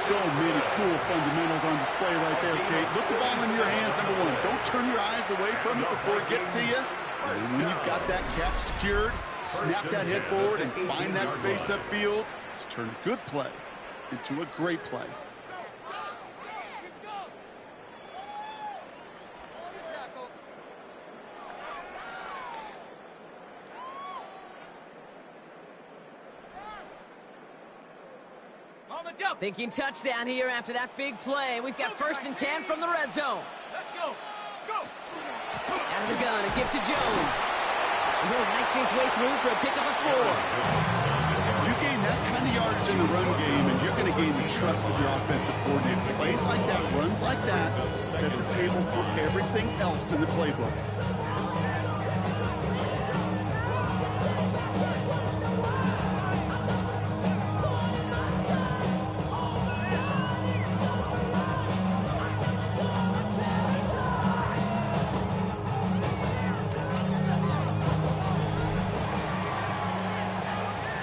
So many cool fundamentals on display right there, Kate. Look the ball in your hands, number one. Don't turn your eyes away from it before it gets to you. And when you've got that catch secured, snap that head forward and find that space upfield to turn a good play into a great play. Thinking touchdown here after that big play. We've got first and 10 from the red zone. Let's go. Go. Out of the gun, a give to Jones. And he'll knife his way through for a pickup of 4. You gain that kind of yardage in the run game, and you're going to gain the trust of your offensive coordinator. Plays like that, runs like that, set the table for everything else in the playbook.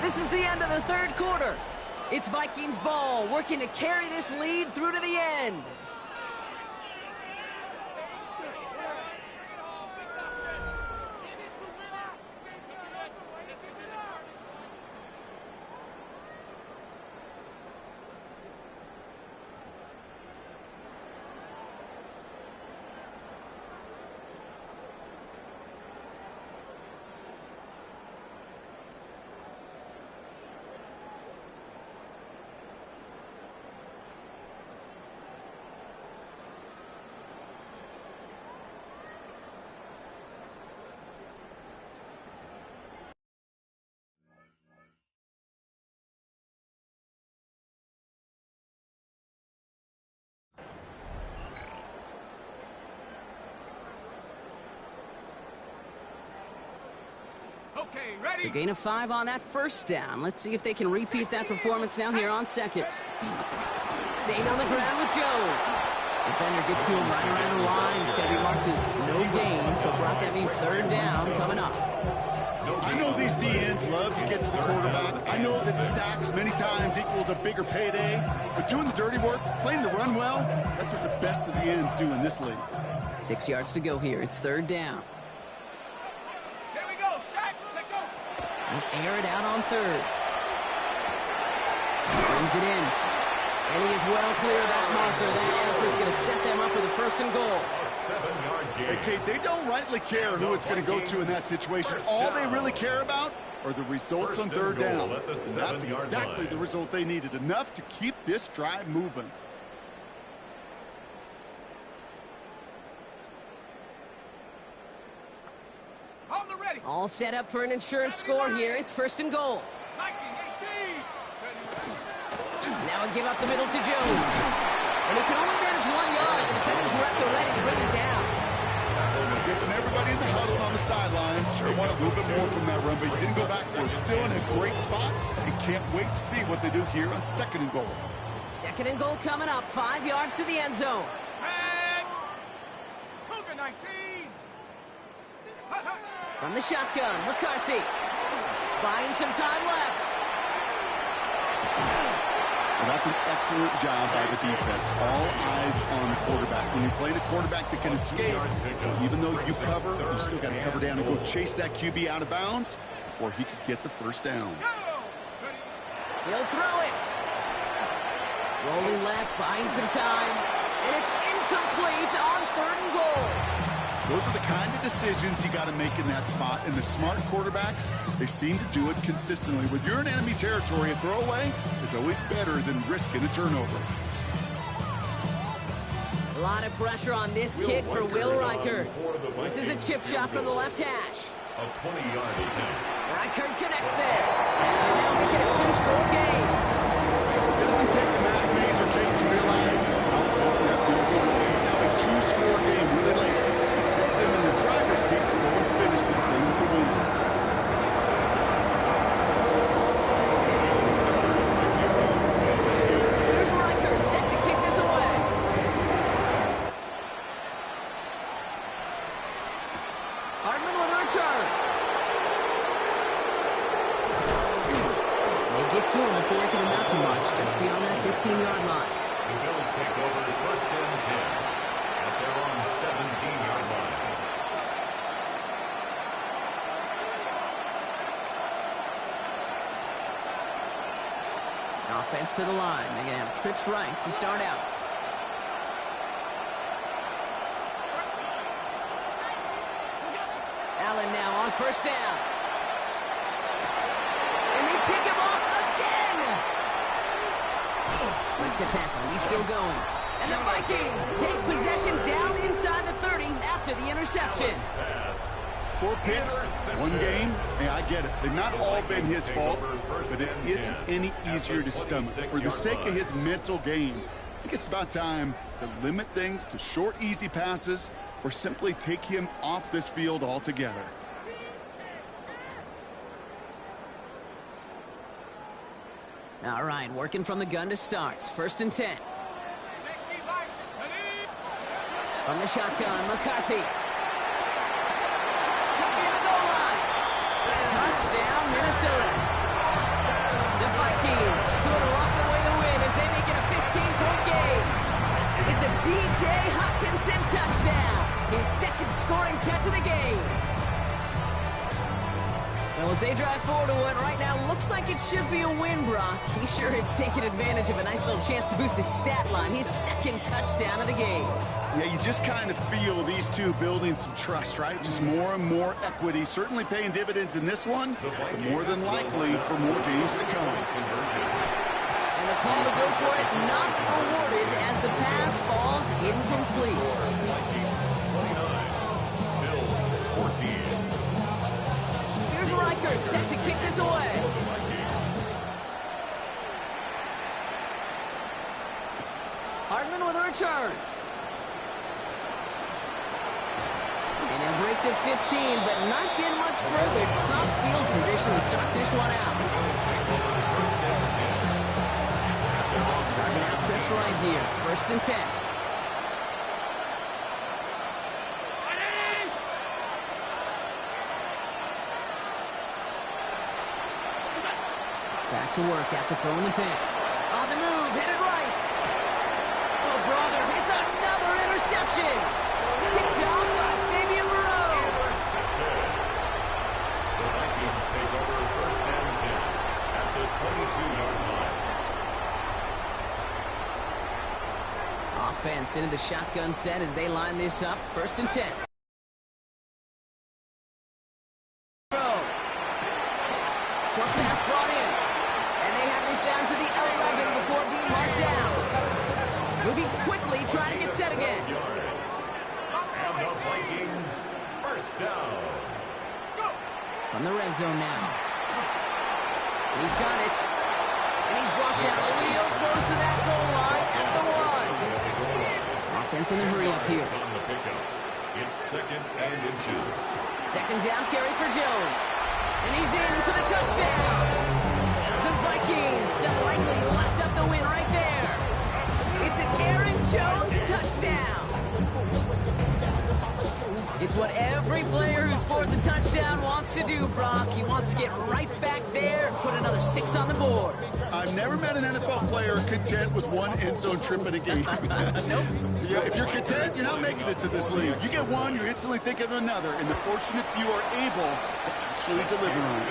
This is the end of the third quarter. It's Vikings ball, working to carry this lead through to the end. Okay, ready? So gain of 5 on that first down. Let's see if they can repeat that performance now here on second. Staying on the ground with Jones. Defender gets to him right around the line. It's going to be marked as no gain. So Brock, that means third down coming up. I know these DNs love to get to the quarterback. I know that sacks many times equals a bigger payday. But doing the dirty work, playing the run well, that's what the best of the ends do in this league. 6 yards to go here. It's third down. Here we go, sack, take go. We'll air it out on third. Brings it in. And he is well clear of that marker. That effort's going to set them up with a first and goal. A 7-yard gain. Hey, Kate, they don't rightly care who it's going to go to in that situation. All they really care about are the results on third down. And that's exactly the result they needed. Enough to keep this drive moving. On the ready. All set up for an insurance score here. It's first and goal. 19, 18. Now a give up the middle to Jones. And he can only manage 1 yard. The defenders were at the ready to bring him down. Guessing everybody in the huddle on the sidelines sure want a little bit more from that run, but he didn't go backwards. Still in a great spot. And can't wait to see what they do here on second and goal. Second and goal coming up. 5 yards to the end zone. 10. Cougar 19. From the shotgun, McCarthy. Buying some time left. And that's an excellent job by the defense. All eyes on the quarterback. When you play the quarterback that can escape, even though you cover, you still got to cover down and go chase that QB out of bounds before he could get the first down. He'll throw it. Rolling left, buying some time. And it's incomplete on third and goal. Those are the kind of decisions you got to make in that spot. And the smart quarterbacks, they seem to do it consistently. When you're in enemy territory, a throwaway is always better than risking a turnover. A lot of pressure on this kick for Will Reichert. This is a chip shot from the left hash. A 20-yard attempt. Reichert connects there. And that'll make it a two-score game. It doesn't take a math major thing to realize it's now a two-score game really late. Puts them in the driver's seat to go and finish this thing with the win. Here's Reichert set to kick this away. Hardman with a return. They get to him before he can amount to much, just beyond that 15-yard line. The Bills take over first and 10 at their own 17-yard line. Offense to the line. They're going to have trips right to start out. Allen now on first down. And they pick him off again. Breaks a tackle. He's still going. And the Vikings take possession down inside the 30 after the interception. 4 picks, 1 game. Hey, I get it. They've not all been his fault, but it isn't any easier to stomach. For the sake of his mental game, I think it's about time to limit things to short, easy passes or simply take him off this field altogether. All right, working from the gun to start. First and 10. 60 by 60. From the shotgun, McCarthy. Should be the goal line. Touchdown, Minnesota. The Vikings scored a Hawkinson touchdown. His second scoring catch of the game. Well, as they drive forward to what right now looks like it should be a win, Brock. He sure has taken advantage of a nice little chance to boost his stat line. His second touchdown of the game. Yeah, you just kind of feel these two building some trust, right? Just more and more equity. Certainly paying dividends in this one, but more than likely for more games to come. And the call to go for it not rewarded as the pass falls incomplete. Bills 14. Here's Reichert set to kick this away. Hardman with a return. And he'll break the 15, but not get much further. Tough field position to start this one out. Starting out trips right here. 1st and 10. Back to work after throwing the pick. On the move, headed right. Oh, brother, it's another interception. Picked off by Fabian Moreau. Intercepted. The Vikings take over 1st and 10 at the 22-yard line. Offense into the shotgun set as they line this up. 1st and 10. Short pass brought in. And they have this down to the 11 before being marked down. Moving quickly, trying to get set again. And the Vikings, 1st down. From the red zone now. He's got it. And he's brought down real close to that goal line at the 1. Offense in the hurry up here. On the pickup. It's 2nd and inches. 2nd down carry for Jones. And he's in for the touchdown. The Vikings have likely locked up the win right there. It's an Aaron Jones touchdown. It's what every player who scores a touchdown wants to do, Brock. He wants to get right back there and put another 6 on the board. I've never met an NFL player content with one end zone trip in a game. Nope. Yeah, if you're content, you're not making it to this league. You get one, you're instantly thinking of another, and the fortunate few are able to actually deliver on it.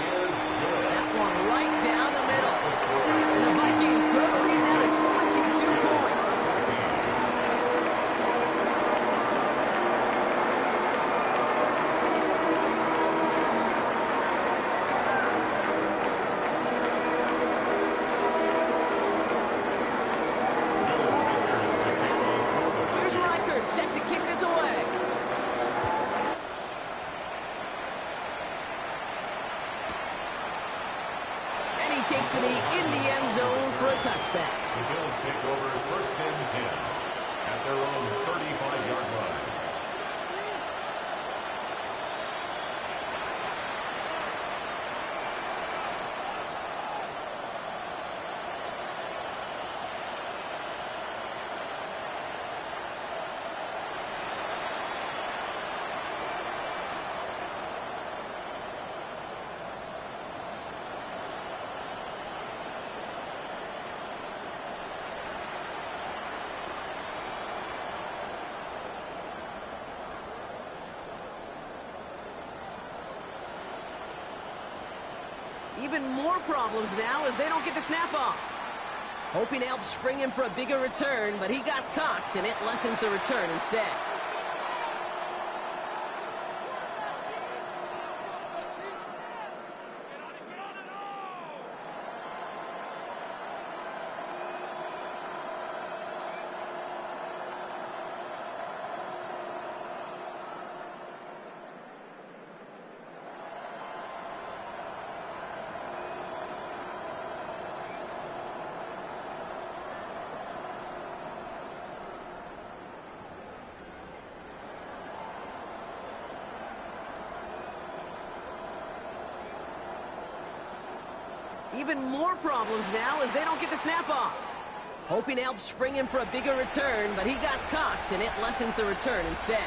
That one right down the middle. And the Vikings grow the lead now to 22 points. Here's Reichert set to kick this away. And he takes it in the end zone for a touchback. The Bills take over 1st and 10 at their own 35-yard line. Even more problems now as they don't get the snap off. Hoping to help spring him for a bigger return, but he got caught, and it lessens the return instead. Even more problems now as they don't get the snap off. Hoping to help spring him for a bigger return, but he got caught, and it lessens the return instead.